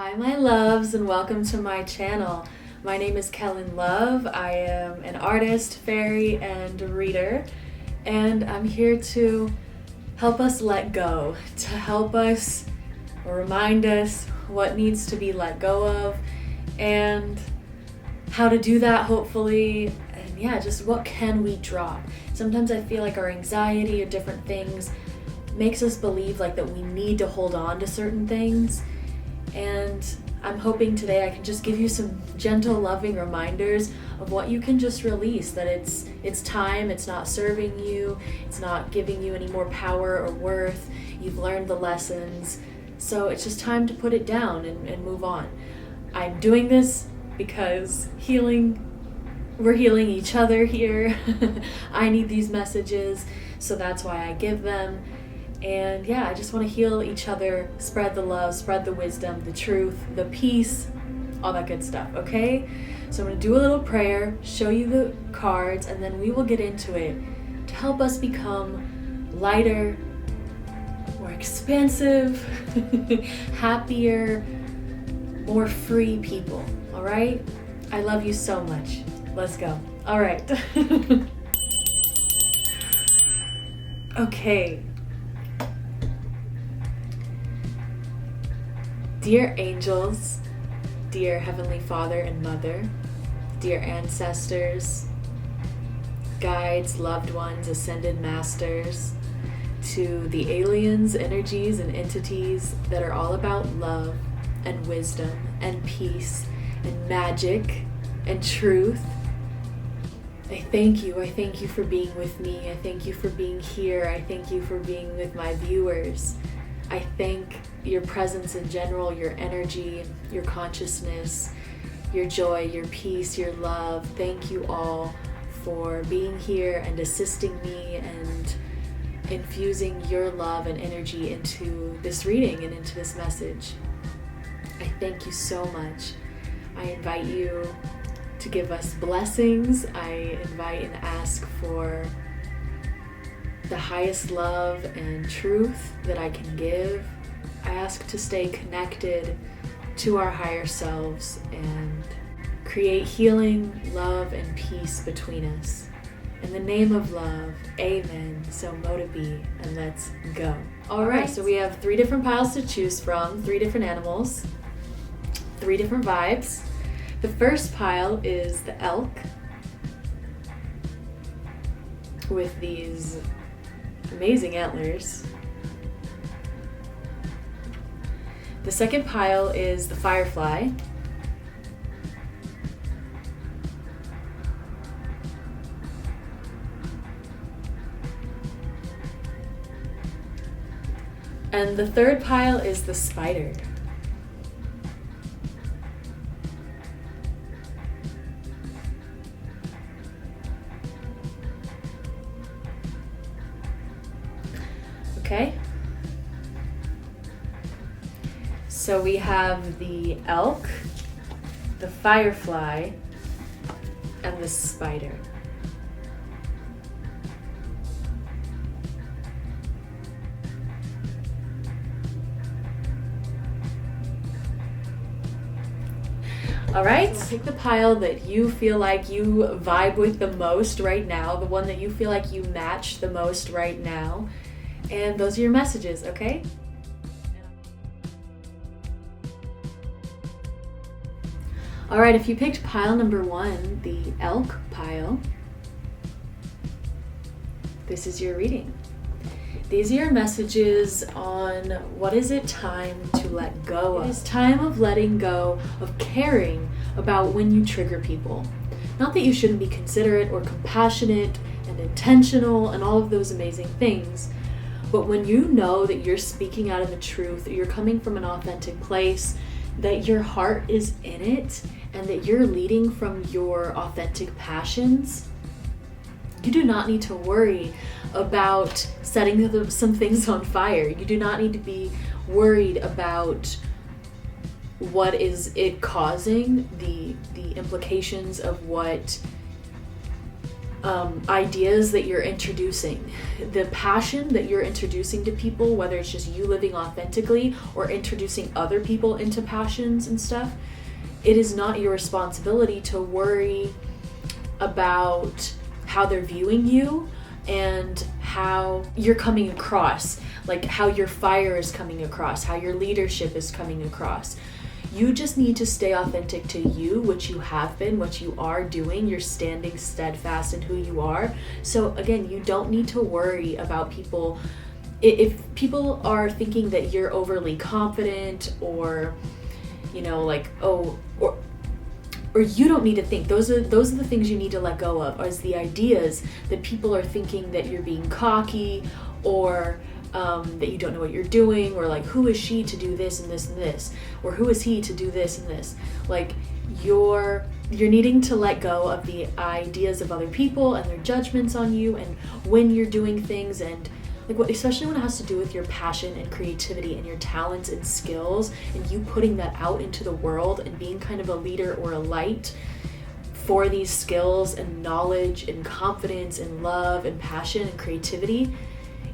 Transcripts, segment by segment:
Hi my loves and welcome to my channel. My name is Kellen Love. I am an artist, fairy, and reader, and I'm here to help us let go, to help us or remind us what needs to be let go of and how to do that hopefully, and just what can we drop. Sometimes I feel like our anxiety or different things makes us believe like that we need to hold on to certain things. And I'm hoping today I can just give you some gentle, loving reminders of what you can just release, that it's time, it's not serving you, it's not giving you any more power or worth, you've learned the lessons, so it's just time to put it down and move on. I'm doing this because we're healing each other here. I need these messages, so that's why I give them. And I just want to heal each other, spread the love, spread the wisdom, the truth, the peace, all that good stuff, okay? So I'm going to do a little prayer, show you the cards, and then we will get into it to help us become lighter, more expansive, happier, more free people, all right? I love you so much. Let's go. All right. Okay. Dear angels, dear Heavenly Father and Mother, dear ancestors, guides, loved ones, ascended masters, to the aliens, energies, and entities that are all about love and wisdom and peace and magic and truth, I thank you. I thank you for being with me. I thank you for being here. I thank you for being with my viewers. I thank your presence in general, your energy, your consciousness, your joy, your peace, your love. Thank you all for being here and assisting me and infusing your love and energy into this reading and into this message. I thank you so much. I invite you to give us blessings. I invite and ask for the highest love and truth that I can give. I ask to stay connected to our higher selves and create healing, love, and peace between us. In the name of love, amen. So mote it be, and let's go. All right, so we have 3 different piles to choose from, 3 different animals, 3 different vibes. The first pile is the elk with these amazing antlers. The second pile is the firefly. And the third pile is the spider. Okay, so we have the elk, the firefly, and the spider. All right, so pick the pile that you feel like you vibe with the most right now, the one that you feel like you match the most right now. And those are your messages, okay? All right, if you picked pile number 1, the elk pile, this is your reading. These are your messages on what is it time to let go of. It is time of letting go of caring about when you trigger people. Not that you shouldn't be considerate or compassionate and intentional and all of those amazing things, but when you know that you're speaking out of the truth, that you're coming from an authentic place, that your heart is in it, and that you're leading from your authentic passions, you do not need to worry about setting some things on fire. You do not need to be worried about what is it causing, the implications of what ideas that you're introducing, the passion that you're introducing to people, whether it's just you living authentically or introducing other people into passions and stuff, it is not your responsibility to worry about how they're viewing you and how you're coming across, like how your fire is coming across, how your leadership is coming across. You just need to stay authentic to you, which you have been, what you are doing. You're standing steadfast in who you are. So again, you don't need to worry about people. If people are thinking that you're overly confident or, or you don't need to think. Those are the things you need to let go of, is the ideas that people are thinking that you're being cocky or that you don't know what you're doing, or like, who is she to do this and this and this, or who is he to do this and this. Like, you're needing to let go of the ideas of other people and their judgments on you and when you're doing things, and especially when it has to do with your passion and creativity and your talents and skills, and you putting that out into the world and being kind of a leader or a light for these skills and knowledge and confidence and love and passion and creativity.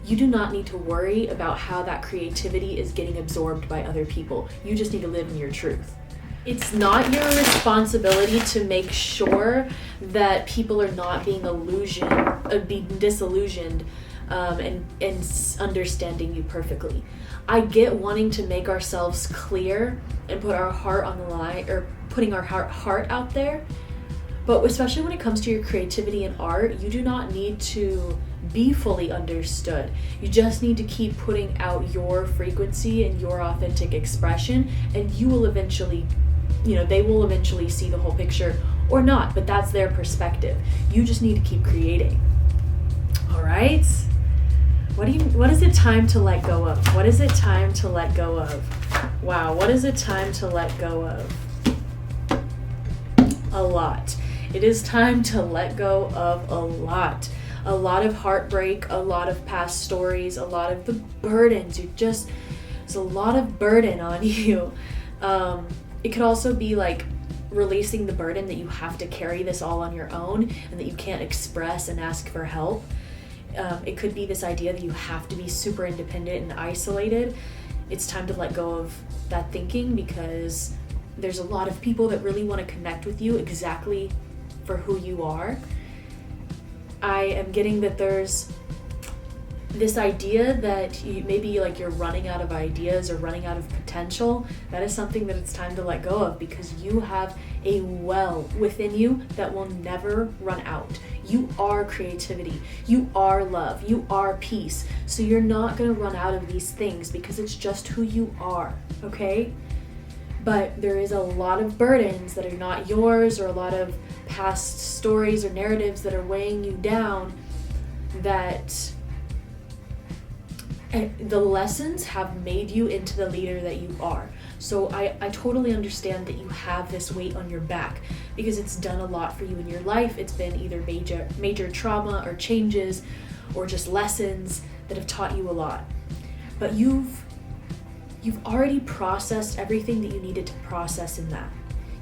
You do not need to worry about how that creativity is getting absorbed by other people. You just need to live in your truth. It's not your responsibility to make sure that people are not being disillusioned and understanding you perfectly. I get wanting to make ourselves clear and put our heart on the line, or putting our heart out there. But especially when it comes to your creativity and art, you do not need to be fully understood. You just need to keep putting out your frequency and your authentic expression, and you will eventually, they will eventually see the whole picture or not, but that's their perspective. You just need to keep creating. All right? What is it time to let go of? What is it time to let go of? Wow, what is it time to let go of? A lot. It is time to let go of a lot. A lot of heartbreak, a lot of past stories, a lot of the burdens. There's a lot of burden on you. It could also be like releasing the burden that you have to carry this all on your own and that you can't express and ask for help. It could be this idea that you have to be super independent and isolated. It's time to let go of that thinking, because there's a lot of people that really want to connect with you exactly for who you are. I am getting that there's this idea that you're running out of ideas or running out of potential. That is something that it's time to let go of, because you have a well within you that will never run out. You are creativity. You are love. You are peace. So you're not going to run out of these things, because it's just who you are, okay? But there is a lot of burdens that are not yours, or a lot of past stories or narratives that are weighing you down, that the lessons have made you into the leader that you are. So I totally understand that you have this weight on your back, because it's done a lot for you in your life. It's been either major trauma or changes or just lessons that have taught you a lot. But you've already processed everything that you needed to process in that.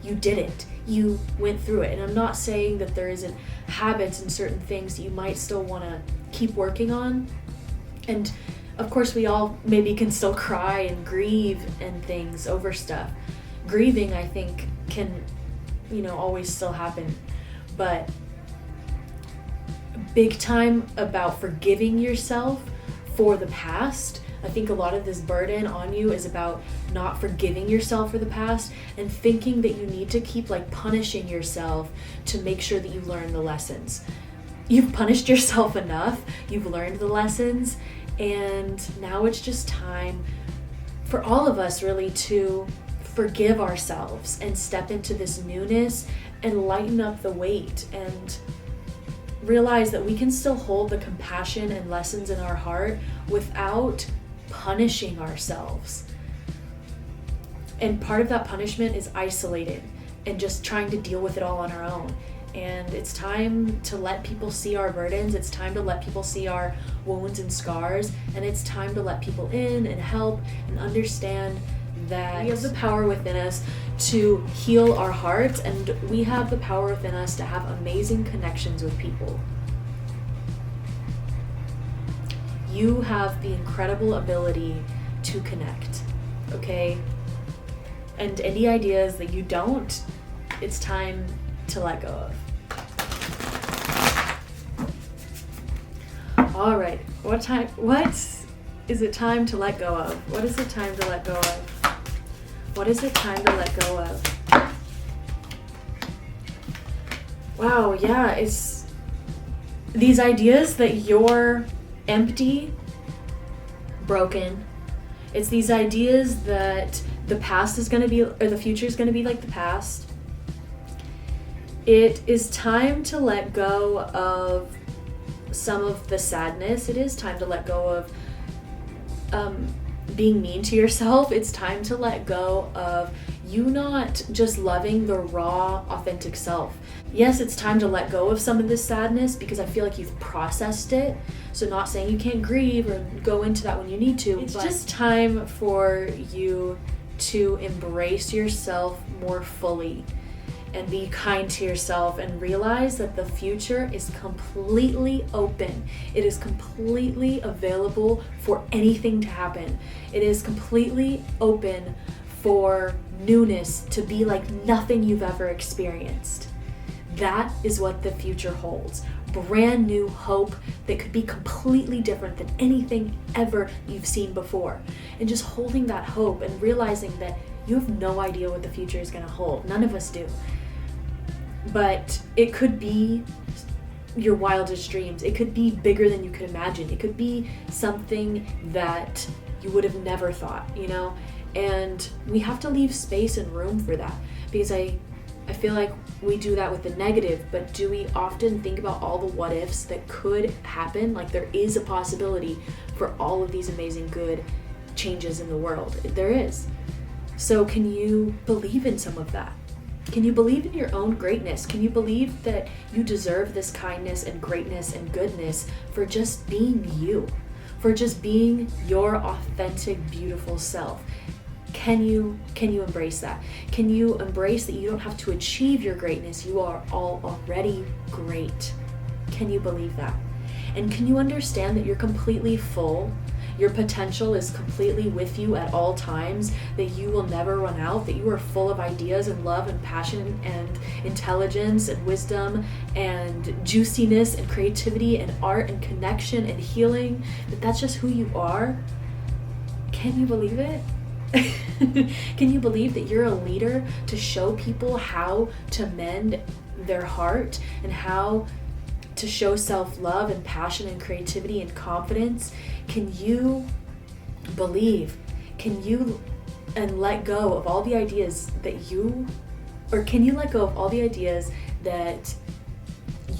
You did it. You went through it. And I'm not saying that there isn't habits and certain things that you might still want to keep working on. And of course, we all maybe can still cry and grieve and things over stuff. Grieving, I think, can, always still happen. But big time about forgiving yourself for the past. I think a lot of this burden on you is about not forgiving yourself for the past and thinking that you need to keep punishing yourself to make sure that you learn the lessons. You've punished yourself enough. You've learned the lessons. And now it's just time for all of us really to forgive ourselves and step into this newness and lighten up the weight and realize that we can still hold the compassion and lessons in our heart without punishing ourselves. And part of that punishment is isolated and just trying to deal with it all on our own. And it's time to let people see our burdens. It's time to let people see our wounds and scars. And it's time to let people in and help and understand that we have the power within us to heal our hearts, and we have the power within us to have amazing connections with people. you have the incredible ability to connect, okay? And any ideas that you don't, it's time to let go of. All right, what is it time to let go of? What is it time to let go of? What is it time to let go of? Wow, yeah, it's these ideas that you're empty, broken. It's these ideas that the past is going to be, or the future is going to be like the past. It is time to let go of some of the sadness. It is time to let go of being mean to yourself. It's time to let go of you not just loving the raw, authentic self. Yes, it's time to let go of some of this sadness because I feel like you've processed it. So not saying you can't grieve or go into that when you need to. It's just time for you to embrace yourself more fully and be kind to yourself and realize that the future is completely open. It is completely available for anything to happen. It is completely open for newness to be like nothing you've ever experienced. That is what the future holds. Brand new hope that could be completely different than anything ever you've seen before. And just holding that hope and realizing that you have no idea what the future is going to hold. None of us do. But it could be your wildest dreams. It could be bigger than you could imagine. It could be something that you would have never thought, you know? And we have to leave space and room for that, because I feel like we do that with the negative, but do we often think about all the what ifs that could happen? Like there is a possibility for all of these amazing good changes in the world. There is. So can you believe in some of that? Can you believe in your own greatness? Can you believe that you deserve this kindness and greatness and goodness for just being you, for just being your authentic, beautiful self? Can you embrace that? Can you embrace that you don't have to achieve your greatness? You are already great. Can you believe that? And can you understand that you're completely full? Your potential is completely with you at all times, that you will never run out, that you are full of ideas and love and passion and intelligence and wisdom and juiciness and creativity and art and connection and healing, that that's just who you are? Can you believe it? Can you believe that you're a leader to show people how to mend their heart and how to show self-love and passion and creativity and confidence? Can you believe? Can you let go of all the ideas that you, or can you let go of all the ideas that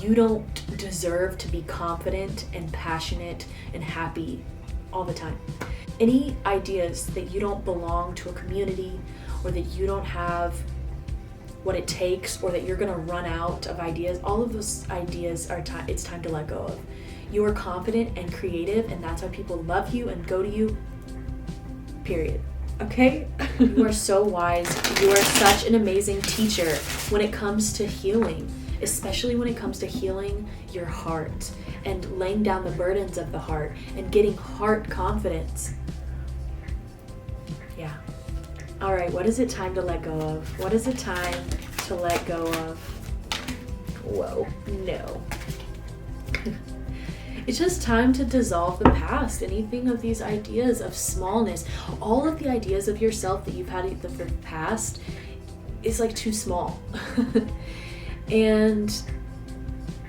you don't deserve to be confident and passionate and happy all the time? Any ideas that you don't belong to a community, or that you don't have what it takes, or that you're gonna run out of ideas, all of those ideas it's time to let go of. You are confident and creative, and that's why people love you and go to you, period. Okay? You are so wise. You are such an amazing teacher when it comes to healing, especially when it comes to healing your heart and laying down the burdens of the heart and getting heart confidence. Yeah. All right, what is it time to let go of? What is it time to let go of? Whoa, no. It's just time to dissolve the past. Anything of these ideas of smallness, all of the ideas of yourself that you've had in the past is like too small. And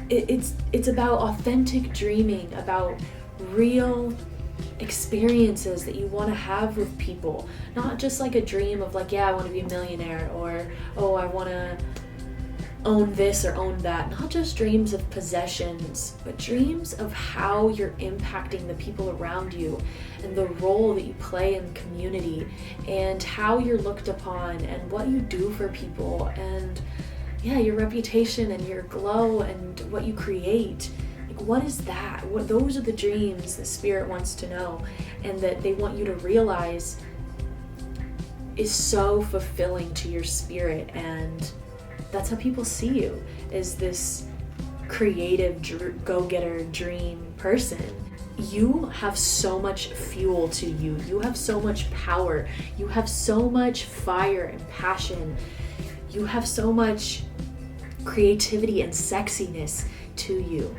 it's about authentic dreaming, about real experiences that you want to have with people, not just like a dream of like, yeah, I want to be a millionaire, or oh, I want to own this or own that. Not just dreams of possessions, but dreams of how you're impacting the people around you and the role that you play in the community and how you're looked upon and what you do for people, and yeah, your reputation and your glow and what you create. What is that? Those are the dreams that Spirit wants to know, and that they want you to realize is so fulfilling to your spirit. And that's how people see you, as this creative go-getter dream person. you have so much fuel to you. You have so much power. You have so much fire and passion. You have so much creativity and sexiness to you.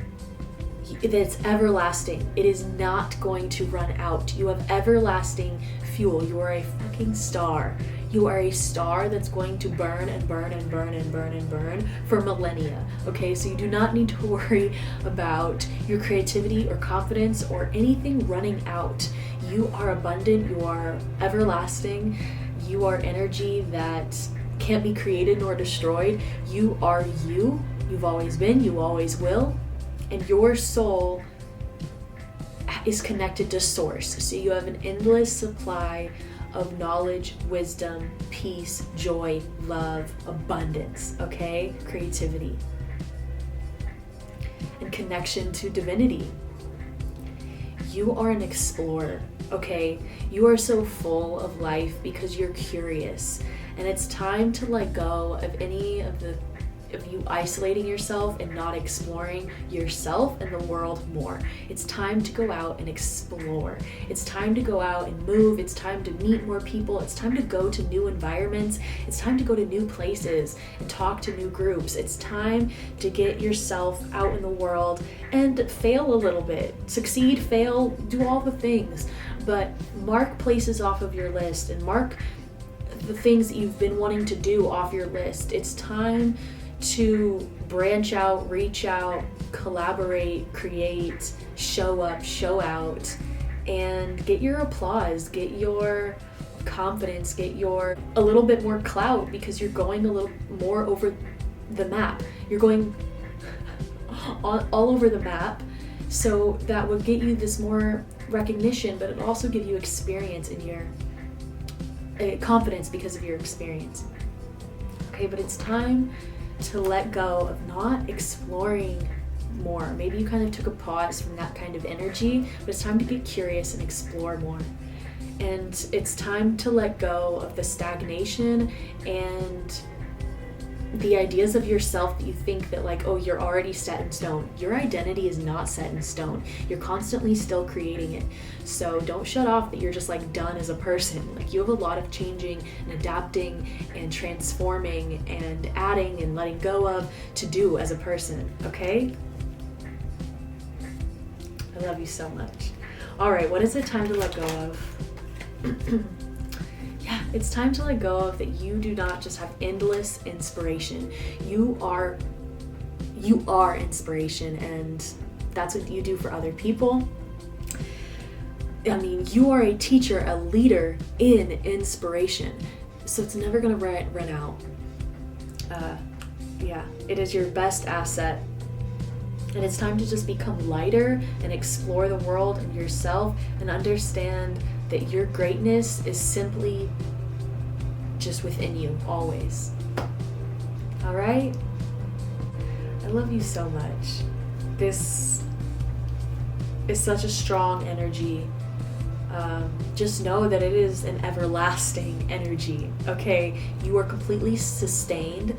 It's everlasting. It is not going to run out. You have everlasting fuel. You are a fucking star. You are a star that's going to burn and burn and burn and burn and burn for millennia. Okay, so you do not need to worry about your creativity or confidence or anything running out. You are abundant. You are everlasting. You are energy that can't be created nor destroyed. You are you. You've always been. You always will. And your soul is connected to source. So you have an endless supply of knowledge, wisdom, peace, joy, love, abundance, okay? Creativity. And connection to divinity. You are an explorer, okay? You are so full of life because you're curious. And it's time to let go of any of you isolating yourself and not exploring yourself and the world more. It's time to go out and explore. It's time to go out and move. It's time to meet more people. It's time to go to new environments. It's time to go to new places and talk to new groups. It's time to get yourself out in the world and fail a little bit. Succeed, fail, do all the things. But mark places off of your list and mark the things that you've been wanting to do off your list. It's time to branch out, reach out, collaborate, create, show up, show out, and get your applause, get your confidence, get a little bit more clout because you're going a little more over the map. You're going all over the map, so that will get you this more recognition, but it'll also give you experience in your confidence because of your experience. Okay, but it's time to let go of not exploring more. Maybe you kind of took a pause from that kind of energy, but it's time to get curious and explore more. And it's time to let go of the stagnation and the ideas of yourself that you think that like, oh, you're already set in stone. Your identity is not set in stone. You're constantly still creating it. So don't shut off that you're just like done as a person. Like you have a lot of changing and adapting and transforming and adding and letting go of to do as a person, okay? I love you so much. All right, what is it time to let go of? Yeah, it's time to let go of that you do not just have endless inspiration. You are inspiration, and that's what you do for other people. I mean, you are a teacher, a leader in inspiration. So it's never gonna run out. Yeah, it is your best asset. And it's time to just become lighter and explore the world and yourself and understand that your greatness is simply just within you, always. All right? I love you so much. This is such a strong energy. Just know that it is an everlasting energy, okay? You are completely sustained.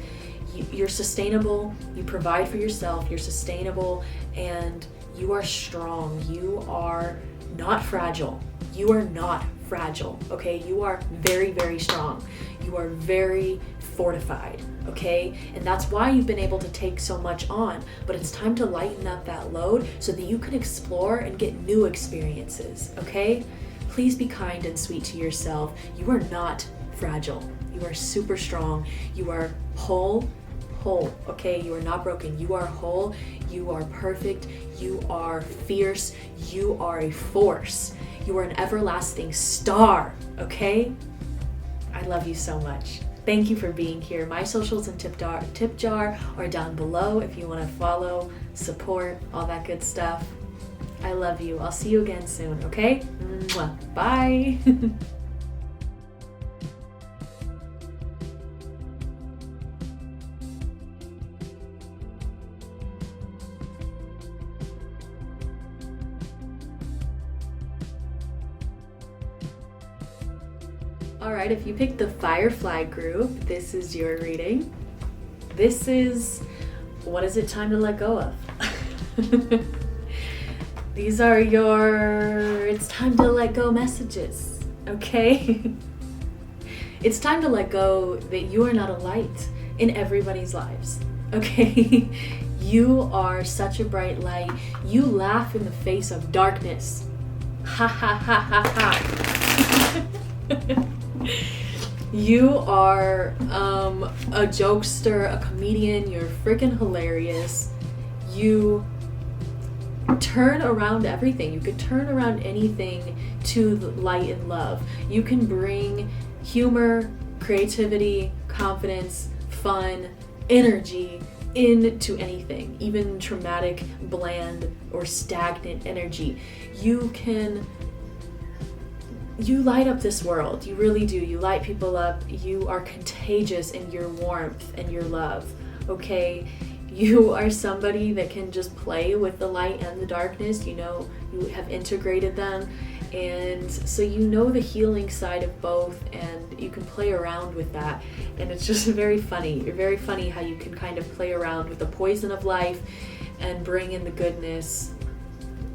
You're sustainable. You provide for yourself. You're sustainable, and you are strong. You are not fragile. You are not fragile, okay? You are very, very strong. You are very fortified, okay? And that's why you've been able to take so much on, but it's time to lighten up that load so that you can explore and get new experiences, okay? Please be kind and sweet to yourself. You are not fragile. You are super strong. You are whole, okay? You are not broken. You are whole. You are perfect. You are fierce. You are a force. You are an everlasting star, okay? I love you so much. Thank you for being here. My socials and tip jar are down below if you want to follow, support, all that good stuff. I love you. I'll see you again soon, okay? Mwah. Bye. Alright, if you picked the Firefly group, this is your reading. This is, what is it time to let go of? These are your it's time to let go messages, okay? It's time to let go that you are not a light in everybody's lives, okay? You are such a bright light. You laugh in the face of darkness. Ha ha ha ha ha. You are a jokester, a comedian. You're freaking hilarious. You turn around everything. You could turn around anything to light and love. You can bring humor, creativity, confidence, fun, energy into anything, even traumatic, bland, or stagnant energy. You light up this world. You really do. You light people up. You are contagious in your warmth and your love, okay? You are somebody that can just play with the light and the darkness. You know, you have integrated them. And so you know the healing side of both, and you can play around with that. And it's just very funny. You're very funny how you can kind of play around with the poison of life and bring in the goodness.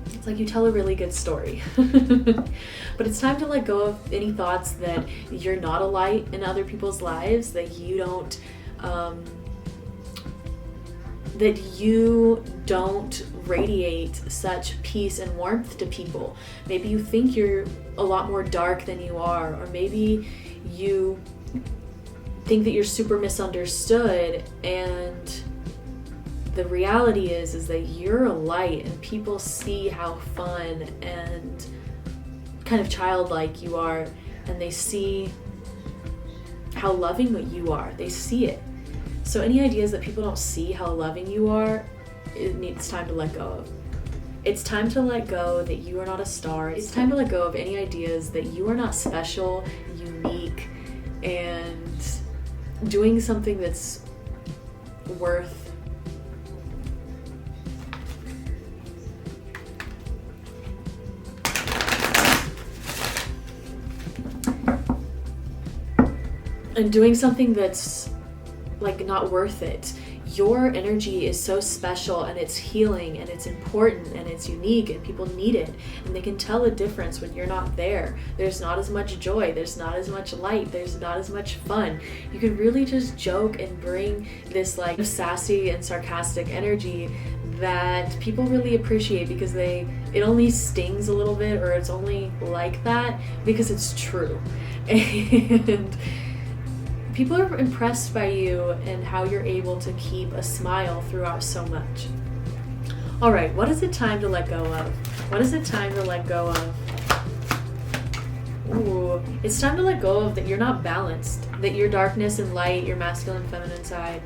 It's like you tell a really good story. But it's time to let go of any thoughts that you're not a light in other people's lives, that you don't radiate such peace and warmth to people. Maybe you think you're a lot more dark than you are, or maybe you think that you're super misunderstood, and the reality is that you're a light, and people see how fun and kind of childlike you are, and they see how loving you are. They see it. So any ideas that people don't see how loving you are, it's time to let go of. It's time to let go that you are not a star. It's time to let go of any ideas that you are not special, unique, and doing something that's worth like not worth it. Your energy is so special, and it's healing, and it's important, and it's unique, and people need it, and they can tell a difference when you're not there. There's not as much joy, there's not as much light, there's not as much fun. You can really just joke and bring this like sassy and sarcastic energy that people really appreciate, because it only stings a little bit, or it's only like that because it's true. And people are impressed by you and how you're able to keep a smile throughout so much. All right, what is it time to let go of? What is it time to let go of? Ooh, it's time to let go of that you're not balanced, that your darkness and light, your masculine, feminine side,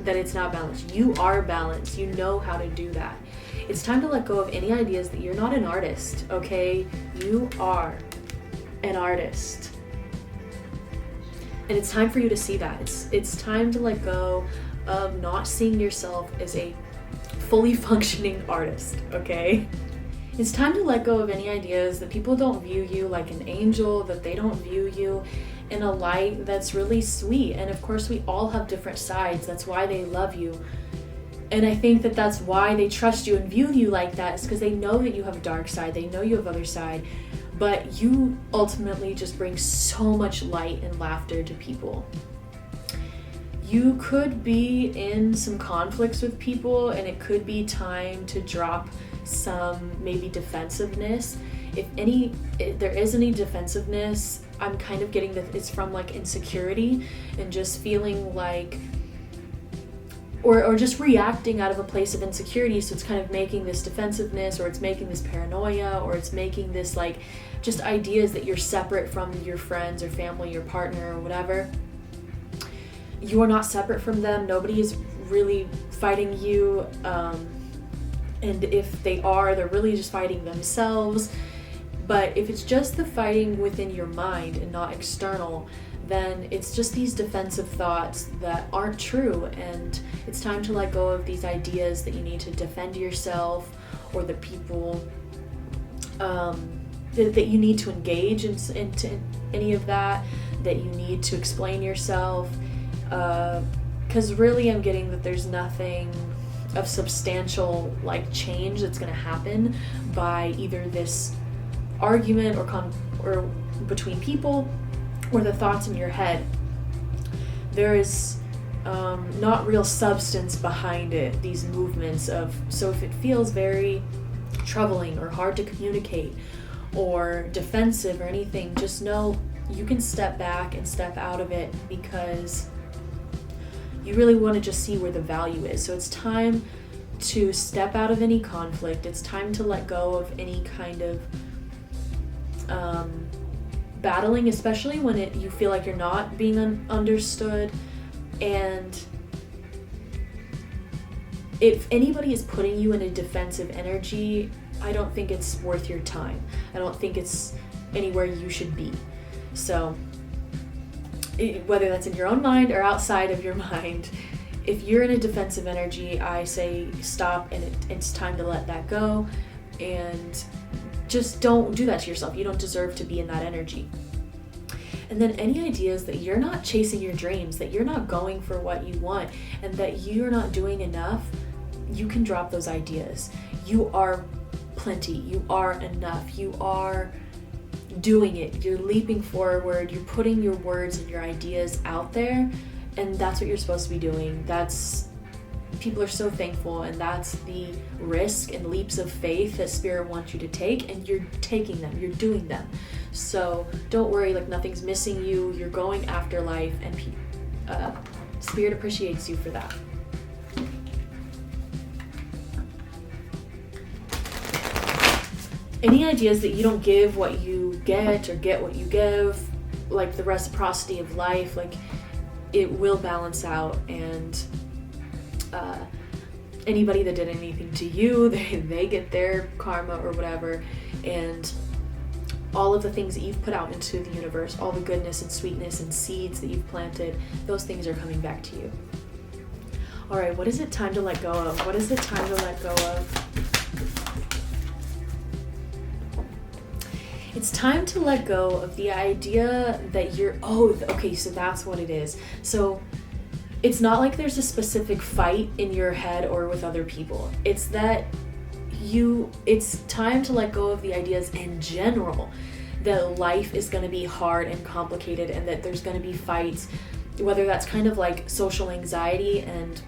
that it's not balanced. You are balanced. You know how to do that. It's time to let go of any ideas that you're not an artist, okay? You are an artist. And it's time for you to see that. It's time to let go of not seeing yourself as a fully functioning artist, okay? It's time to let go of any ideas that people don't view you like an angel, that they don't view you in a light that's really sweet. And of course, we all have different sides. That's why they love you. And I think that that's why they trust you and view you like that, is because they know that you have a dark side. They know you have other side. But you ultimately just bring so much light and laughter to people. You could be in some conflicts with people, and it could be time to drop some maybe defensiveness. If there is any defensiveness, I'm kind of getting that it's from like insecurity and just feeling like, or just reacting out of a place of insecurity. So it's kind of making this defensiveness, or it's making this paranoia, or it's making this like just ideas that you're separate from your friends or family, your partner or whatever. You are not separate from them. Nobody is really fighting you. And if they are, they're really just fighting themselves. But if it's just the fighting within your mind and not external, then it's just these defensive thoughts that aren't true. And it's time to let go of these ideas that you need to defend yourself, or the people that you need to engage into any of that you need to explain yourself. Because really I'm getting that there's nothing of substantial like change that's going to happen by either this argument or between people or the thoughts in your head. There is not real substance behind it, these movements so if it feels very troubling or hard to communicate or defensive or anything, just know you can step back and step out of it, because you really want to just see where the value is. So it's time to step out of any conflict. It's time to let go of any kind of battling, especially when you feel like you're not being understood. And if anybody is putting you in a defensive energy, I don't think it's worth your time. I don't think it's anywhere you should be. So whether that's in your own mind or outside of your mind, if you're in a defensive energy, I say stop, and it's time to let that go. And just don't do that to yourself. You don't deserve to be in that energy. And then any ideas that you're not chasing your dreams, that you're not going for what you want, and that you're not doing enough, you can drop those ideas. You are plenty. You are enough. You are doing it. You're leaping forward. You're putting your words and your ideas out there, and that's what you're supposed to be doing. People are so thankful, and that's the risk and leaps of faith that Spirit wants you to take, and you're taking them. You're doing them. So don't worry, like nothing's missing you. You're going after life, and Spirit appreciates you for that. Any ideas that you don't give what you get or get what you give, like the reciprocity of life, like it will balance out, and anybody that did anything to you, they get their karma or whatever, and all of the things that you've put out into the universe, all the goodness and sweetness and seeds that you've planted, those things are coming back to you. All right, what is it time to let go of? What is it time to let go of? It's time to let go of the idea that so that's what it is. So it's not like there's a specific fight in your head or with other people. It's that it's time to let go of the ideas in general that life is going to be hard and complicated, and that there's going to be fights, whether that's kind of like social anxiety and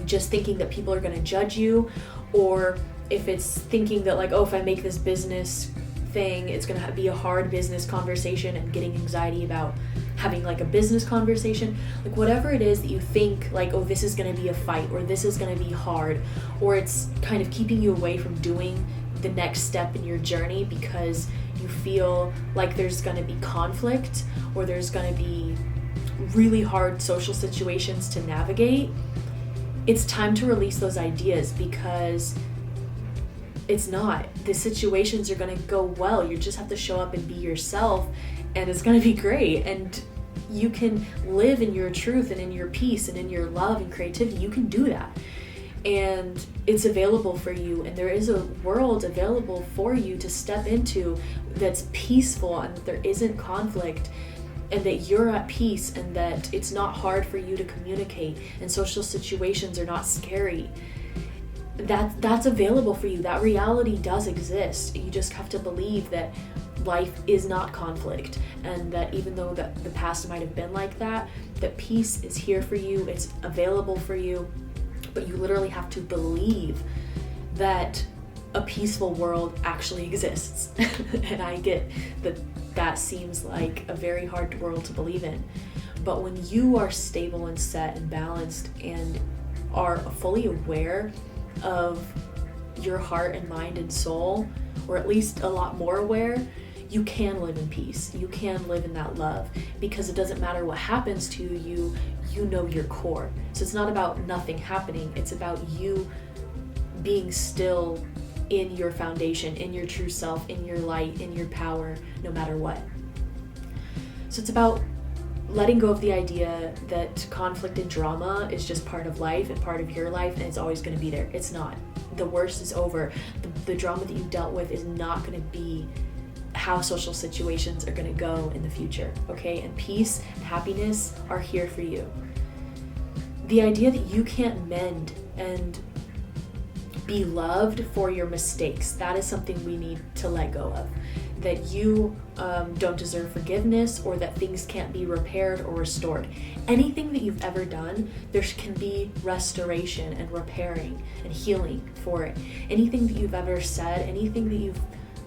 just thinking that people are going to judge you, or if it's thinking that like, oh, if I make this business thing, it's going to be a hard business conversation, and getting anxiety about having like a business conversation, like whatever it is that you think like, oh, this is going to be a fight, or this is going to be hard, or it's kind of keeping you away from doing the next step in your journey because you feel like there's going to be conflict, or there's going to be really hard social situations to navigate. It's time to release those ideas, because it's not. The situations are going to go well. You just have to show up and be yourself, and it's going to be great. And you can live in your truth and in your peace and in your love and creativity. You can do that. And it's available for you. And there is a world available for you to step into that's peaceful, and that there isn't conflict, and that you're at peace, and that it's not hard for you to communicate, and social situations are not scary. That's available for you. That reality does exist. You just have to believe that life is not conflict, and that even though the past might have been like that peace is here for you. It's available for you, but you literally have to believe that a peaceful world actually exists. And I get that seems like a very hard world to believe in, but when you are stable and set and balanced and are fully aware of your heart and mind and soul, or at least a lot more aware, you can live in peace. You can live in that love, because it doesn't matter what happens to you, you know your core. So it's not about nothing happening, it's about you being still in your foundation, in your true self, in your light, in your power, no matter what. So it's about letting go of the idea that conflict and drama is just part of life and part of your life, and it's always going to be there. It's not. The worst is over. The drama that you dealt with is not going to be how social situations are going to go in the future, okay? And peace and happiness are here for you. The idea that you can't mend and be loved for your mistakes. That is something we need to let go of. That you don't deserve forgiveness, or that things can't be repaired or restored. Anything that you've ever done, there can be restoration and repairing and healing for it. Anything that you've ever said, anything that you've,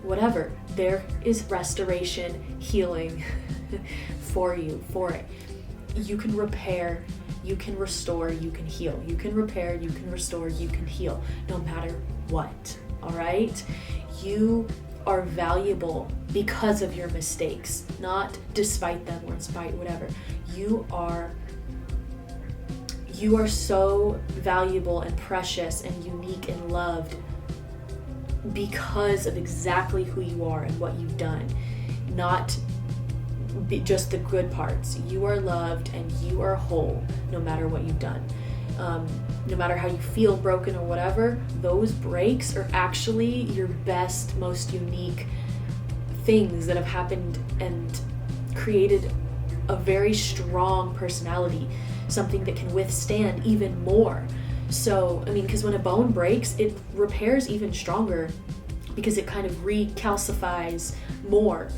whatever, there is restoration, healing for you, for it. You can repair, you can restore, you can heal. You can repair, you can restore, you can heal, no matter what, all right? You are valuable because of your mistakes, not despite them or in spite, whatever. You are so valuable and precious and unique and loved because of exactly who you are and what you've done, not just the good parts. You are loved and you are whole no matter what you've done. No matter how you feel broken or whatever, those breaks are actually your best, most unique things that have happened and created a very strong personality, something that can withstand even more. So, I mean, because when a bone breaks, it repairs even stronger because it kind of recalcifies more.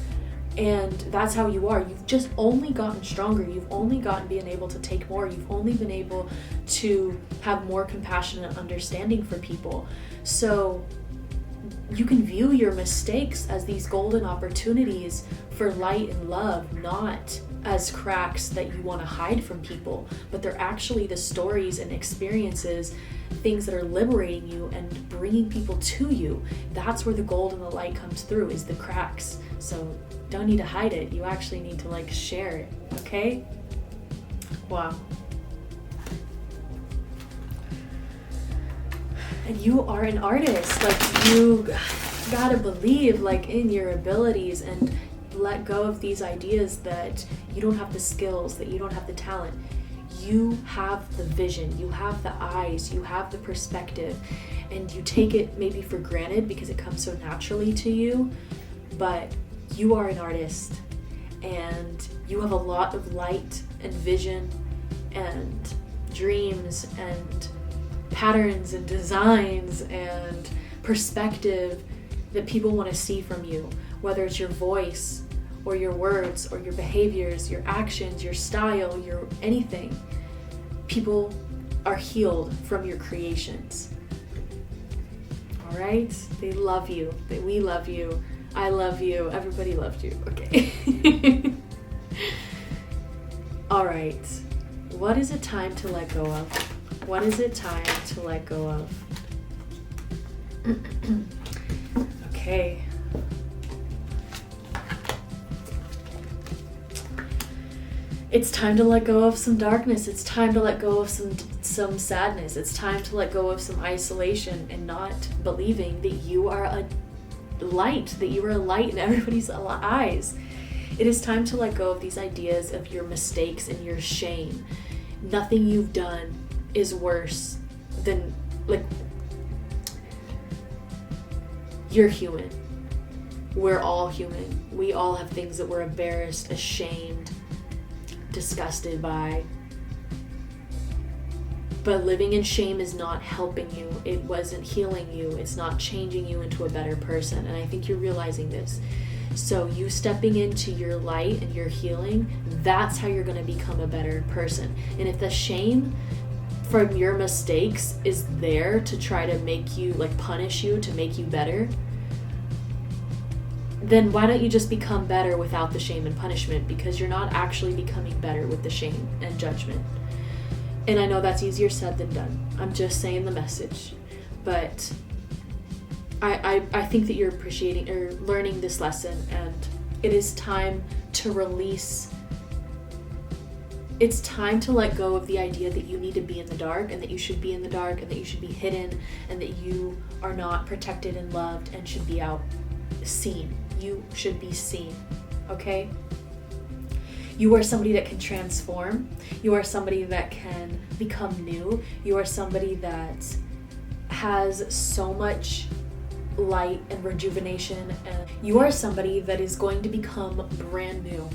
And that's how you are. You've just only gotten stronger. You've only been able to take more. You've only been able to have more compassion and understanding for people. So you can view your mistakes as these golden opportunities for light and love, not as cracks that you want to hide from people, but they're actually the stories and experiences, things that are liberating you and bringing people to you. That's where the gold and the light comes through, is the cracks. So don't need to hide it. You actually need to share it, okay? Wow. And you are an artist. You gotta believe in your abilities and let go of these ideas that you don't have the skills, that you don't have the talent. You have the vision, you have the eyes, you have the perspective, and you take it maybe for granted because it comes so naturally to you, but you are an artist and you have a lot of light and vision and dreams and patterns and designs and perspective that people want to see from you, whether it's your voice or your words or your behaviors, your actions, your style, your anything. People are healed from your creations. All right? They love you. We love you. I love you. Everybody loved you. Okay. All right. What is it time to let go of? What is it time to let go of? Okay. It's time to let go of some darkness. It's time to let go of some sadness. It's time to let go of some isolation and not believing that you are a light, in everybody's eyes. It is time to let go of these ideas of your mistakes and your shame. Nothing you've done is worse than, you're human. We're all human. We all have things that we're embarrassed, ashamed, disgusted by. But living in shame is not helping you. It wasn't healing you. It's not changing you into a better person. And I think you're realizing this. So you stepping into your light and your healing, that's how you're going to become a better person. And if the shame from your mistakes is there to try to make you, punish you, to make you better, then why don't you just become better without the shame and punishment? Because you're not actually becoming better with the shame and judgment. And I know that's easier said than done. I'm just saying the message. But I think that you're appreciating or learning this lesson, and it is time to release. It's time to let go of the idea that you need to be in the dark, and that you should be in the dark, and that you should be hidden, and that you are not protected and loved and should be out seen. You should be seen, okay? You are somebody that can transform. You are somebody that can become new. You are somebody that has so much light and rejuvenation, and you are somebody that is going to become brand new.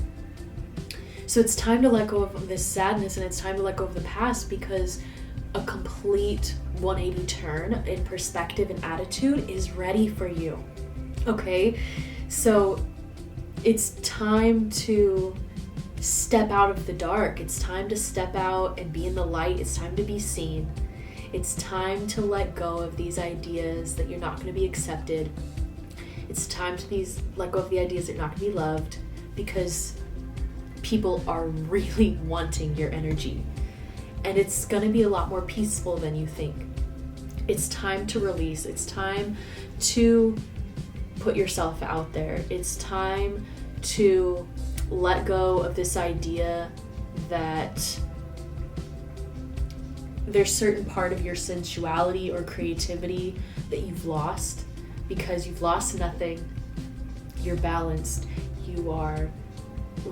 So it's time to let go of this sadness, and it's time to let go of the past, because a complete 180 turn in perspective and attitude is ready for you. Okay? So it's time to step out of the dark. It's time to step out and be in the light. It's time to be seen. It's time to let go of these ideas that you're not going to be accepted. It's time to let go of the ideas that you're not going to be loved, because people are really wanting your energy. And it's going to be a lot more peaceful than you think. It's time to release. It's time to put yourself out there. It's time to let go of this idea that there's certain part of your sensuality or creativity that you've lost, because you've lost nothing. You're balanced. You are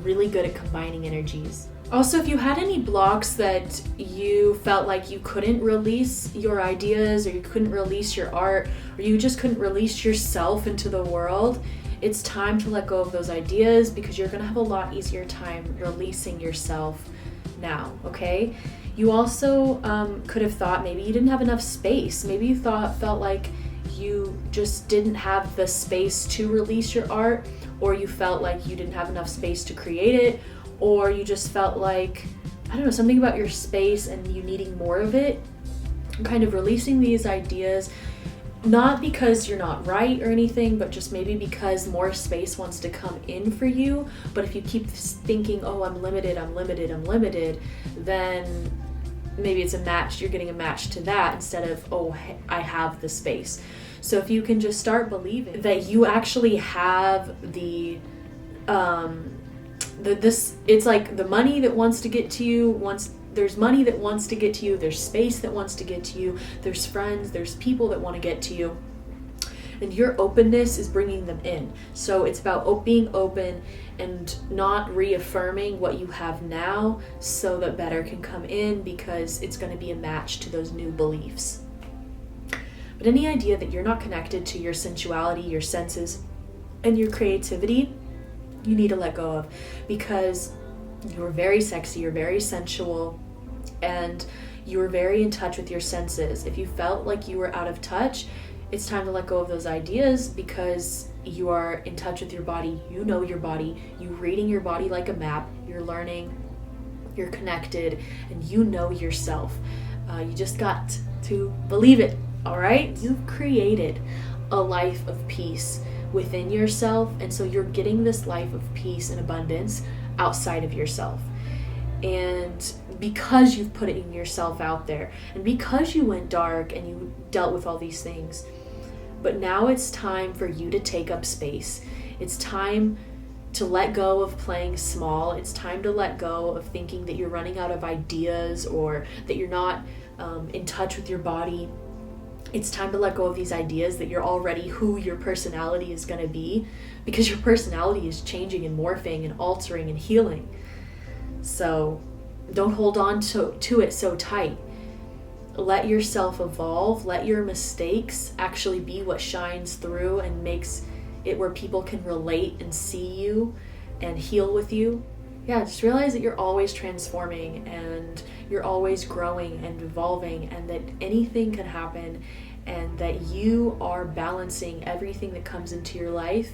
really good at combining energies. Also, if you had any blocks that you felt like you couldn't release your ideas, or you couldn't release your art, or you just couldn't release yourself into the world, it's time to let go of those ideas, because you're going to have a lot easier time releasing yourself now, okay? You also could have thought maybe you didn't have enough space. Maybe you felt like you just didn't have the space to release your art, or you felt like you didn't have enough space to create it, or you just felt like, I don't know, something about your space and you needing more of it. Kind of releasing these ideas, not because you're not right or anything, but just maybe because more space wants to come in for you. But if you keep thinking, oh, I'm limited, then maybe it's you're getting a match to that instead of, oh, I have the space. So if you can just start believing that you actually have it's like the money that wants to get to you, there's money that wants to get to you, there's space that wants to get to you, there's friends, there's people that want to get to you, and your openness is bringing them in. So it's about being open and not reaffirming what you have now so that better can come in, because it's going to be a match to those new beliefs. But any idea that you're not connected to your sensuality, your senses, and your creativity, you need to let go of, because you're very sexy, you're very sensual, and you're very in touch with your senses. If you felt like you were out of touch, it's time to let go of those ideas, because you are in touch with your body. You know your body. You're reading your body like a map. You're learning. You're connected, and you know yourself. You just got to believe it, all right? You've created a life of peace within yourself, and so you're getting this life of peace and abundance outside of yourself. And because you've put it in yourself out there, and because you went dark and you dealt with all these things, but now it's time for you to take up space. It's time to let go of playing small. It's time to let go of thinking that you're running out of ideas, or that you're not in touch with your body. It's time to let go of these ideas that you're already who your personality is going to be, because your personality is changing and morphing and altering and healing. So don't hold on to it so tight. Let yourself evolve. Let your mistakes actually be what shines through and makes it where people can relate and see you and heal with you. Yeah, just realize that you're always transforming, and you're always growing and evolving, and that anything can happen, and that you are balancing everything that comes into your life,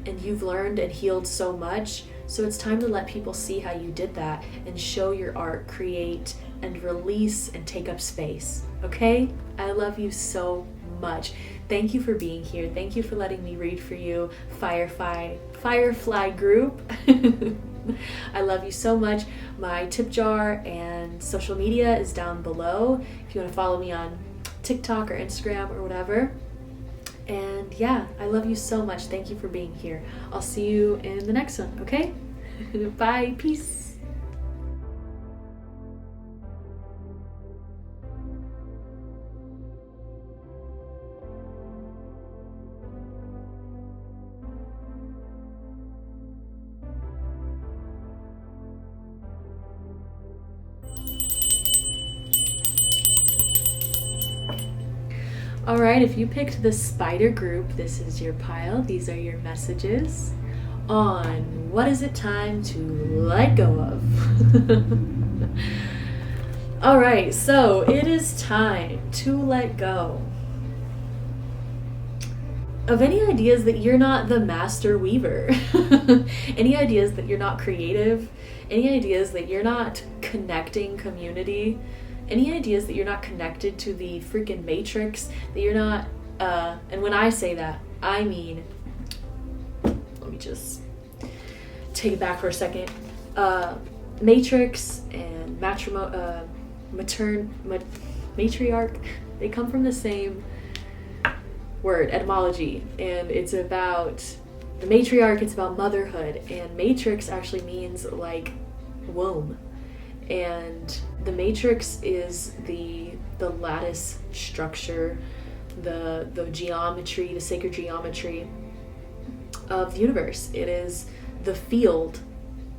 and you've learned and healed so much. So it's time to let people see how you did that and show your art, create and release and take up space. Okay? I love you so much. Thank you for being here. Thank you for letting me read for you, Firefly group. I love you so much. My tip jar and social media is down below if you want to follow me on TikTok or Instagram or whatever. And yeah, I love you so much. Thank you for being here. I'll see you in the next one, okay? Bye. Peace. All right, if you picked the spider group, this is your pile. These are your messages. on what is it time to let go of. All right, so it is time to let go of any ideas that you're not the master weaver, any ideas that you're not creative, any ideas that you're not connecting community, any ideas that you're not connected to the freaking matrix, that you're not, and when I say that, I mean, let me just take it back for a second. Matrix and matriarch, they come from the same word, etymology, and it's about the matriarch, it's about motherhood, and matrix actually means like womb, and the matrix is the lattice structure, the geometry, the sacred geometry of the universe. It is the field,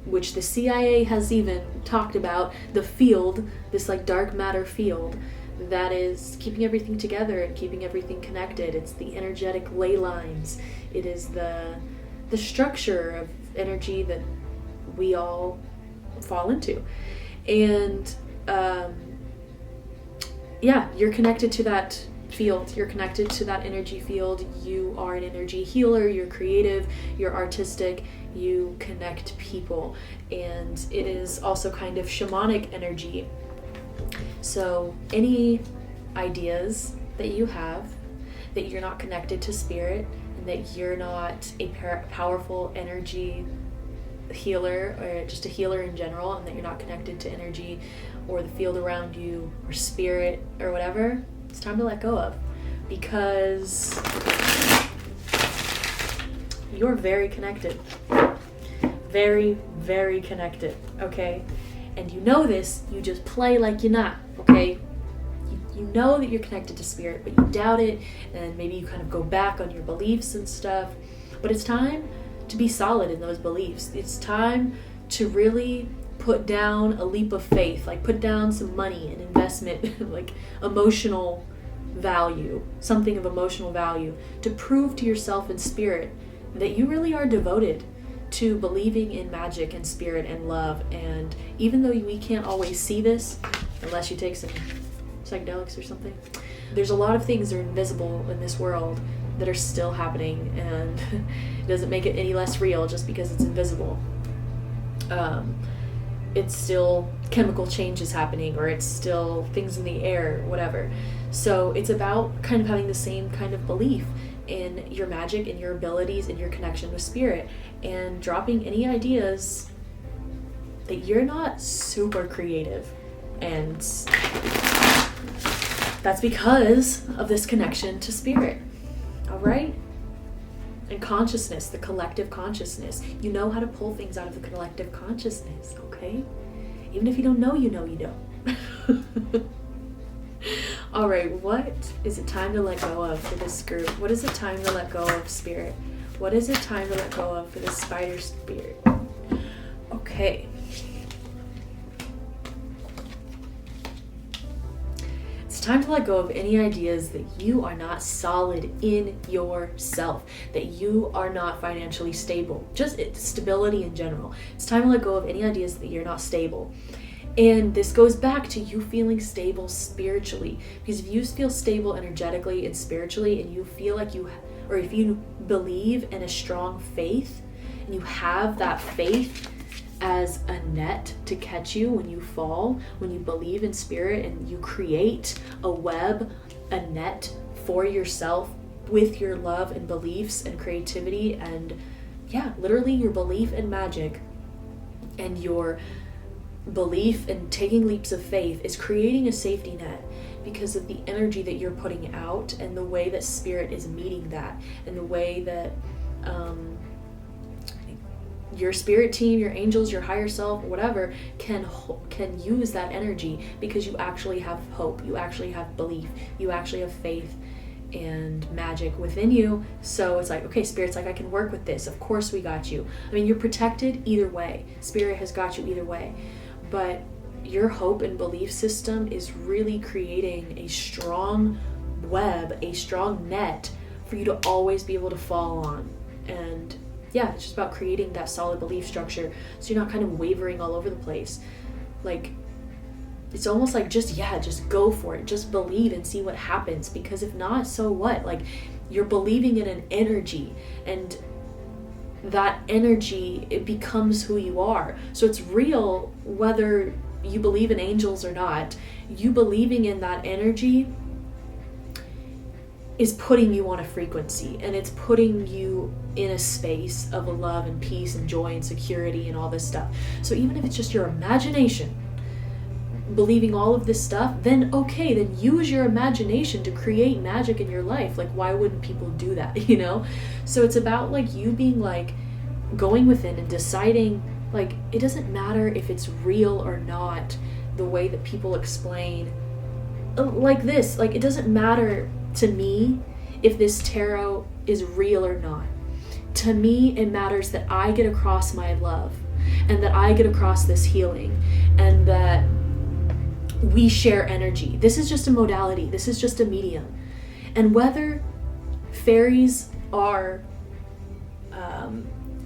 which the CIA has even talked about, the field, this like dark matter field that is keeping everything together and keeping everything connected. It's the energetic ley lines. It is the structure of energy that we all fall into. And you're connected to that field. You're connected to that energy field. You are an energy healer. You're creative. You're artistic. You connect people. And it is also kind of shamanic energy. So any ideas that you have that you're not connected to spirit, and that you're not a powerful energy healer, or just a healer in general, and that you're not connected to energy or the field around you or spirit or whatever, it's time to let go of, because you're very connected. Very, very connected, okay? And you know this, you just play like you're not, okay? You know that you're connected to spirit, but you doubt it, and maybe you kind of go back on your beliefs and stuff. But it's time to be solid in those beliefs. It's time to really put down a leap of faith, like put down some money and investment, like emotional value, something of emotional value, to prove to yourself in spirit that you really are devoted to believing in magic and spirit and love. And even though we can't always see this, unless you take some psychedelics or something, there's a lot of things that are invisible in this world that are still happening, and it doesn't make it any less real just because it's invisible. It's still chemical changes happening, or it's still things in the air, whatever. So it's about kind of having the same kind of belief in your magic and your abilities and your connection with spirit, and dropping any ideas that you're not super creative. And that's because of this connection to spirit. All right? And consciousness, the collective consciousness. You know how to pull things out of the collective consciousness, okay? Even if you don't know, you know you don't. All right, what is it time to let go of for this group? What is it time to let go of, spirit? What is it time to let go of for this spider spirit? Okay. It's time to let go of any ideas that you are not solid in yourself, that you are not financially stable, just stability in general. It's time to let go of any ideas that you're not stable. And this goes back to you feeling stable spiritually, because if you feel stable energetically and spiritually, and you feel like or if you believe in a strong faith, and you have that faith as a net to catch you when you fall, when you believe in spirit and you create a web, a net for yourself with your love and beliefs and creativity, and literally your belief in magic and your belief in taking leaps of faith is creating a safety net because of the energy that you're putting out, and the way that spirit is meeting that, and the way that your spirit team, your angels, your higher self, whatever, can use that energy, because you actually have hope, you actually have belief, you actually have faith and magic within you. So it's like, okay, spirit's like, I can work with this. Of course we got you. I mean, you're protected either way. Spirit has got you either way. But your hope and belief system is really creating a strong web, a strong net for you to always be able to fall on. And yeah, it's just about creating that solid belief structure so you're not kind of wavering all over the place. Like, it's almost like just go for it. Just believe and see what happens, because if not, so what? Like, you're believing in an energy, and that energy, it becomes who you are. So it's real whether you believe in angels or not. You believing in that energy is putting you on a frequency, and it's putting you in a space of love and peace and joy and security and all this stuff. So even if it's just your imagination believing all of this stuff, then okay, then use your imagination to create magic in your life. Like, why wouldn't people do that, you know? So it's about like you being like going within and deciding, like, it doesn't matter if it's real or not, the way that people explain like this. Like, it doesn't matter to me if this tarot is real or not. To me, it matters that I get across my love, and that I get across this healing, and that we share energy. This is just a modality. This is just a medium. And whether fairies are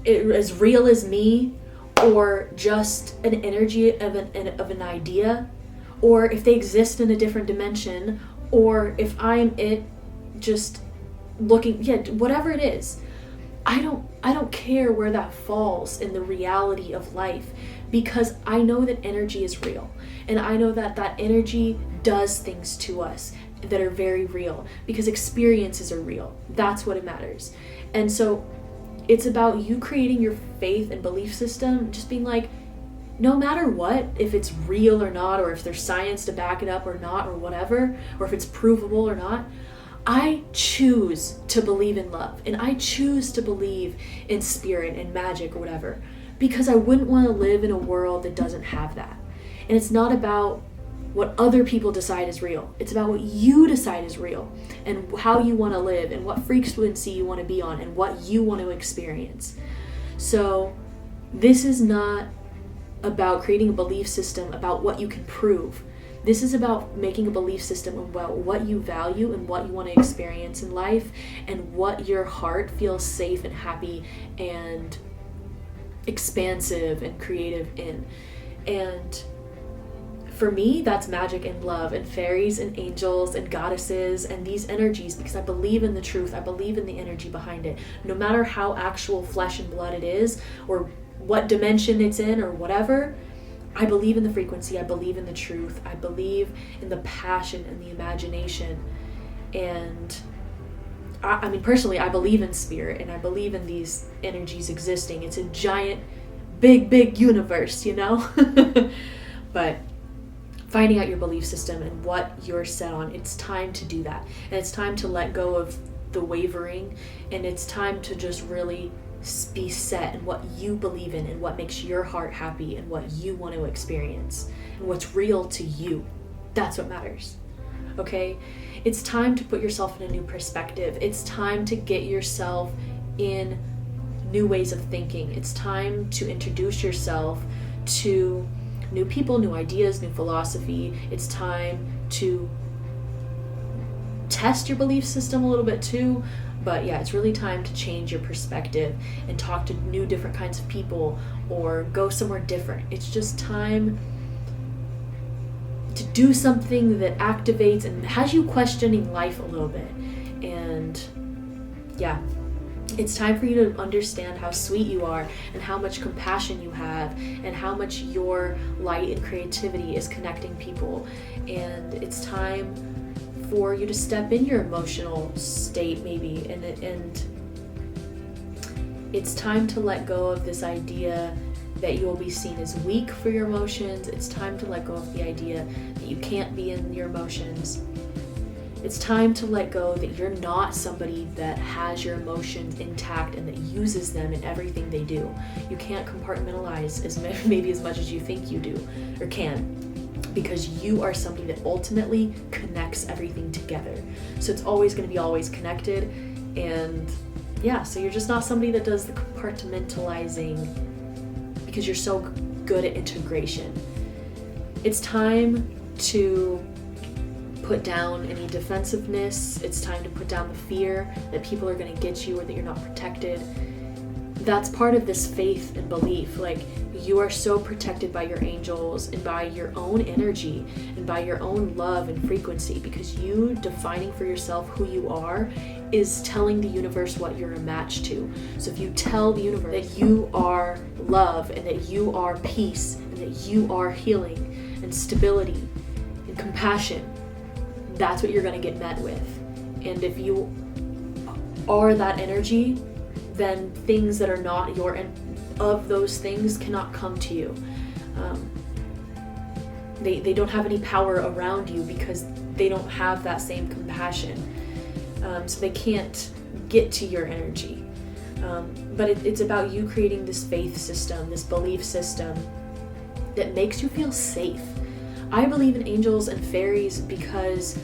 as real as me, or just an energy of an idea, or if they exist in a different dimension, or if I'm it just looking, whatever it is, I don't care where that falls in the reality of life, because I know that energy is real, and I know that that energy does things to us that are very real, because experiences are real. That's what it matters. And so it's about you creating your faith and belief system, just being like, no matter what, if it's real or not, or if there's science to back it up or not, or whatever, or if it's provable or not, I choose to believe in love, and I choose to believe in spirit and magic or whatever, because I wouldn't want to live in a world that doesn't have that. And it's not about what other people decide is real. It's about what you decide is real, and how you want to live, and what frequency you want to be on, and what you want to experience. So this is not about creating a belief system about what you can prove. This is about making a belief system about what you value and what you want to experience in life, and what your heart feels safe and happy and expansive and creative in. And for me, that's magic and love and fairies and angels and goddesses and these energies, because I believe in the truth. I believe in the energy behind it. No matter how actual flesh and blood it is, or what dimension it's in, or whatever, I believe in the frequency. I believe in the truth. I believe in the passion and the imagination. And I mean, personally, I believe in spirit, and I believe in these energies existing. It's a giant, big universe, you know? But finding out your belief system and what you're set on, it's time to do that. And it's time to let go of the wavering, and it's time to just really be set in what you believe in, and what makes your heart happy, and what you want to experience, and what's real to you. That's what matters. Okay? It's time to put yourself in a new perspective. It's time to get yourself in new ways of thinking. It's time to introduce yourself to new people, new ideas, new philosophy. It's time to test your belief system a little bit too. But yeah, it's really time to change your perspective and talk to new different kinds of people, or go somewhere different. It's just time to do something that activates and has you questioning life a little bit. And yeah, it's time for you to understand how sweet you are, and how much compassion you have, and how much your light and creativity is connecting people. And it's time for you to step in your emotional state, maybe, and it's time to let go of this idea that you will be seen as weak for your emotions. It's time to let go of the idea that you can't be in your emotions. It's time to let go that you're not somebody that has your emotions intact and that uses them in everything they do. You can't compartmentalize maybe as much as you think you do or can, because you are somebody that ultimately connects everything together. So it's always going to be always connected. And yeah, so you're just not somebody that does the compartmentalizing, because you're so good at integration. It's time to put down any defensiveness. It's time to put down the fear that people are going to get you, or that you're not protected. that's part of this faith and belief. Like, you are so protected by your angels and by your own energy and by your own love and frequency, because you defining for yourself who you are is telling the universe what you're a match to. So if you tell the universe that you are love and that you are peace and that you are healing and stability and compassion, that's what you're going to get met with. And if you are that energy, then things that are not your of those things cannot come to you. They don't have any power around you because they don't have that same compassion. So they can't get to your energy. But it's about you creating this faith system, this belief system that makes you feel safe. I believe in angels and fairies because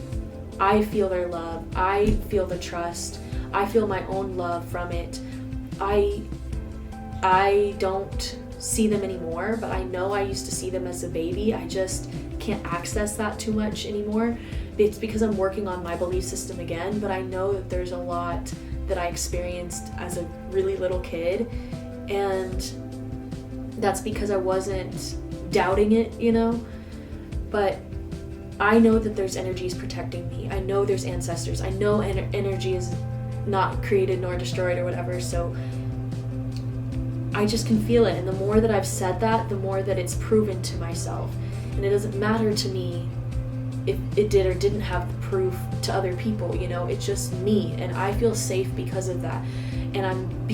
I feel their love. I feel the trust. I feel my own love from it. I don't see them anymore, but I know I used to see them as a baby. I just can't access that too much anymore. It's because I'm working on my belief system again, but I know that there's a lot that I experienced as a really little kid, and that's because I wasn't doubting it, but I know that there's energies protecting me. I know there's ancestors. I know energy is not created nor destroyed or whatever, so I just can feel it. And the more that I've said that, the more that it's proven to myself. And it doesn't matter to me if it did or didn't have the proof to other people, it's just me, and I feel safe because of that. And I'm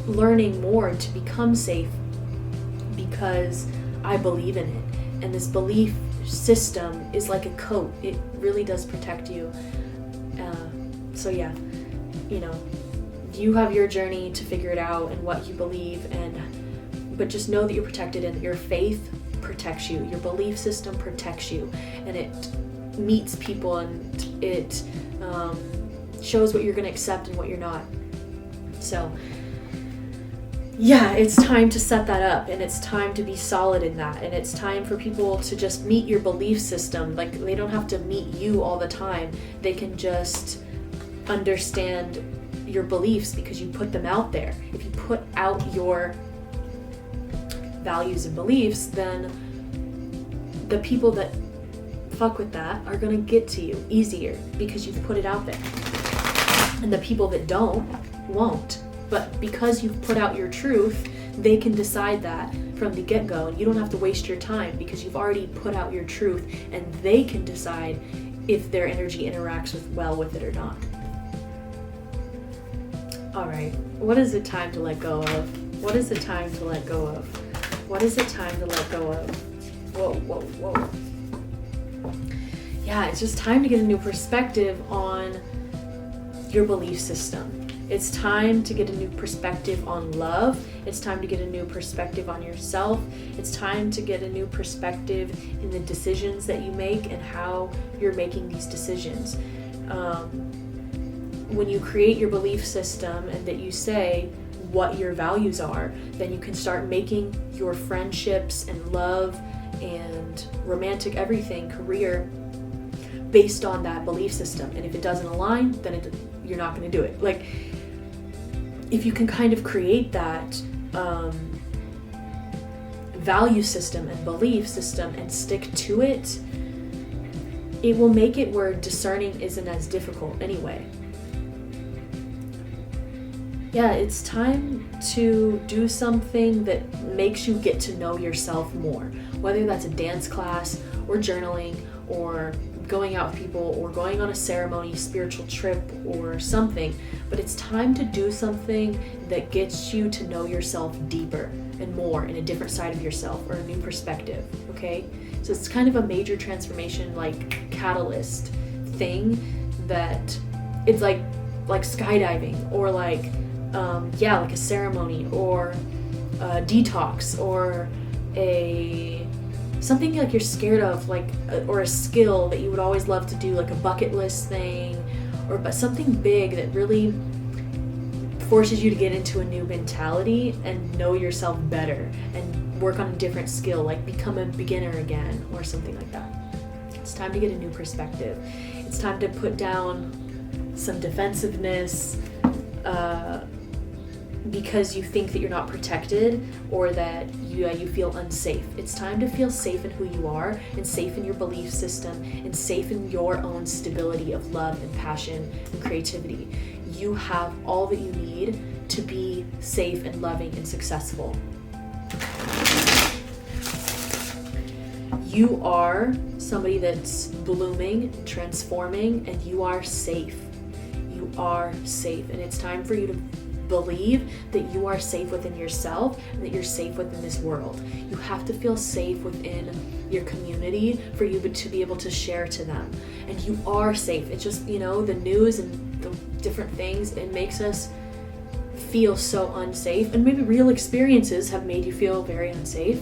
learning more to become safe because I believe in it. And this belief system is like a coat. It really does protect you. So yeah, you have your journey to figure it out and what you believe, but just know that you're protected and that your faith protects you, your belief system protects you, and it meets people, and it shows what you're going to accept and what you're not. So yeah, it's time to set that up, and it's time to be solid in that, and it's time for people to just meet your belief system. Like, they don't have to meet you all the time. They can just understand your beliefs because you put them out there. If you put out your values and beliefs, then the people that fuck with that are going to get to you easier because you've put it out there. And the people that won't. But because you've put out your truth, they can decide that from the get-go. And you don't have to waste your time because you've already put out your truth, and they can decide if their energy interacts well with it or not. All right, what is it time to let go of? What is it time to let go of? What is it time to let go of? Whoa. Yeah, it's just time to get a new perspective on your belief system. It's time to get a new perspective on love. It's time to get a new perspective on yourself. It's time to get a new perspective in the decisions that you make and how you're making these decisions. When you create your belief system and that you say what your values are, then you can start making your friendships and love and romantic everything, career, based on that belief system. And if it doesn't align, then you're not going to do it. Like, if you can kind of create that value system and belief system and stick to it, it will make it where discerning isn't as difficult anyway. Yeah, it's time to do something that makes you get to know yourself more, whether that's a dance class or journaling or going out with people or going on a ceremony, spiritual trip or something. But it's time to do something that gets you to know yourself deeper and more in a different side of yourself or a new perspective, okay? So it's kind of a major transformation, like catalyst thing, that it's like skydiving or like a ceremony or a detox or something like you're scared of, or a skill that you would always love to do, like a bucket list thing, but something big that really forces you to get into a new mentality and know yourself better and work on a different skill, like become a beginner again or something like that. It's time to get a new perspective. It's time to put down some defensiveness, because you think that you're not protected or that you feel unsafe. It's time to feel safe in who you are, and safe in your belief system, and safe in your own stability of love and passion and creativity. You have all that you need to be safe and loving and successful. You are somebody that's blooming, transforming, and you are safe. You are safe, and it's time for you to believe that you are safe within yourself and that you're safe within this world. You have to feel safe within your community for you to be able to share to them. And you are safe. It's just, the news and the different things, it makes us feel so unsafe, and maybe real experiences have made you feel very unsafe.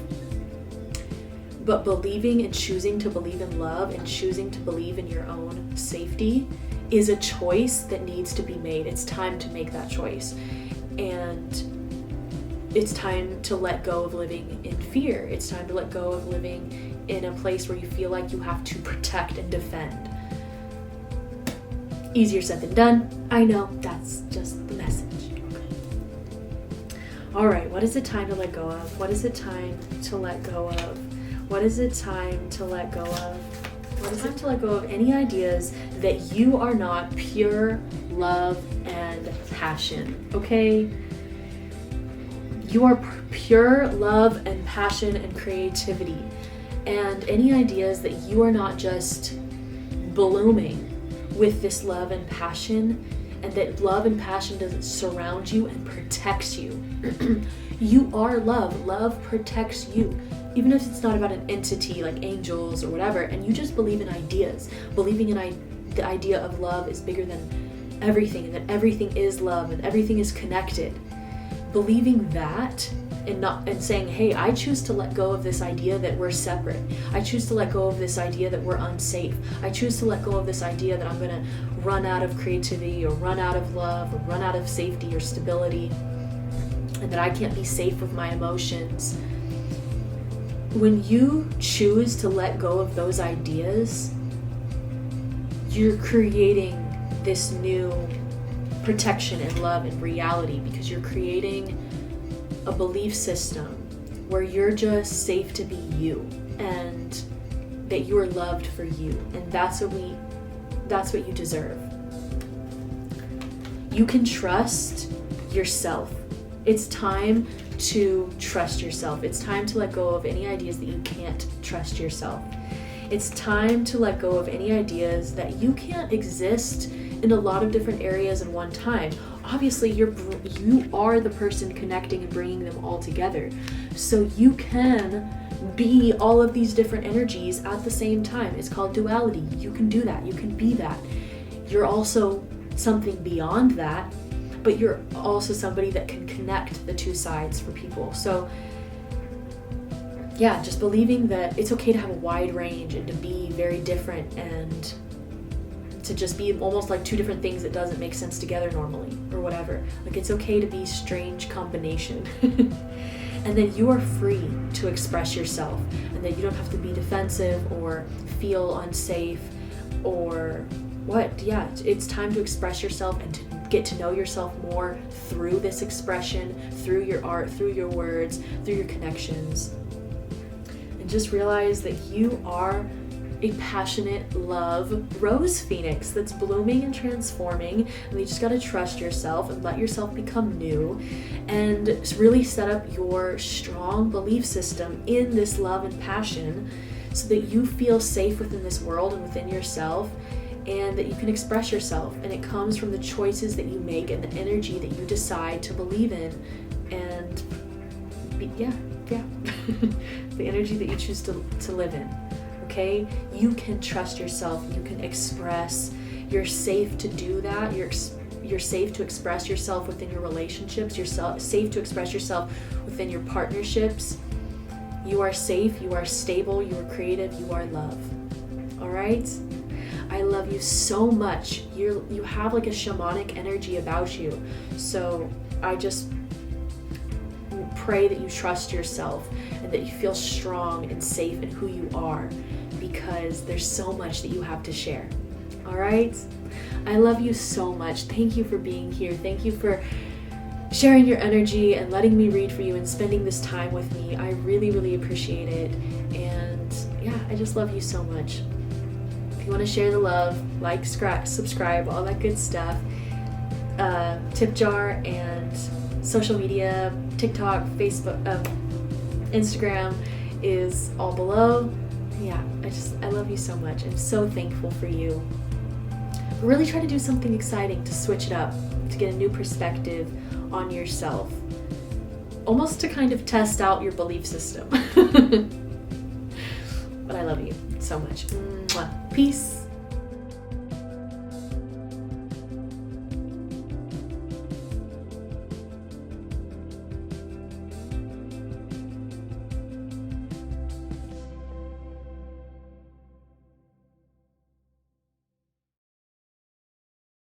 But believing and choosing to believe in love and choosing to believe in your own safety is a choice that needs to be made. It's time to make that choice. And it's time to let go of living in fear. It's time to let go of living in a place where you feel like you have to protect and defend. Easier said than done. I know, that's just the message. All right, what is it time to let go of? What is it time to let go of? What is it time to let go of? What is it to let go of any ideas that you are not pure love and passion, okay? You are pure love and passion and creativity. And any ideas that you are not just blooming with this love and passion, and that love and passion doesn't surround you and protects you. You are love. Love protects you. Even if it's not about an entity like angels or whatever, and you just believe in ideas, believing in the idea of love is bigger than everything, and that everything is love and everything is connected. Believing that and saying, hey, I choose to let go of this idea that we're separate. I choose to let go of this idea that we're unsafe. I choose to let go of this idea that I'm going to run out of creativity or run out of love or run out of safety or stability, and that I can't be safe with my emotions. When you choose to let go of those ideas, you're creating this new protection and love and reality, because you're creating a belief system where you're just safe to be you, and that you are loved for you, and that's what you deserve. You can trust yourself. It's time to trust yourself. It's time to let go of any ideas that you can't trust yourself. It's time to let go of any ideas that you can't exist in a lot of different areas at one time. Obviously, you are the person connecting and bringing them all together. So you can be all of these different energies at the same time. It's called duality. You can do that. You can be that. You're also something beyond that, but you're also somebody that can connect the two sides for people. So yeah, just believing that it's okay to have a wide range and to be very different, and to just be almost like two different things that doesn't make sense together normally or whatever. Like, it's okay to be strange combination. And that you are free to express yourself, and that you don't have to be defensive or feel unsafe or what. Yeah, it's time to express yourself and to get to know yourself more through this expression, through your art, through your words, through your connections. And just realize that you are a passionate love rose phoenix that's blooming and transforming, and you just got to trust yourself and let yourself become new, and really set up your strong belief system in this love and passion, so that you feel safe within this world and within yourself, and that you can express yourself. And it comes from the choices that you make and the energy that you decide to believe in, and the energy that you choose to live in. Okay, you can trust yourself. You can express. You're safe to do that. You're safe to express yourself within your relationships. You're safe to express yourself within your partnerships. You are safe. You are stable. You are creative. You are love. All right. I love you so much. You have like a shamanic energy about you. So I just pray that you trust yourself and that you feel strong and safe in who you are, because there's so much that you have to share. All right? I love you so much. Thank you for being here. Thank you for sharing your energy and letting me read for you and spending this time with me. I really, really appreciate it. And yeah, I just love you so much. If you want to share the love, like, subscribe, all that good stuff. Tip jar and social media, TikTok, Facebook, Instagram is all below. Yeah, I love you so much. I'm so thankful for you. Really try to do something exciting to switch it up, to get a new perspective on yourself. Almost to kind of test out your belief system. But I love you so much. Mwah. Peace.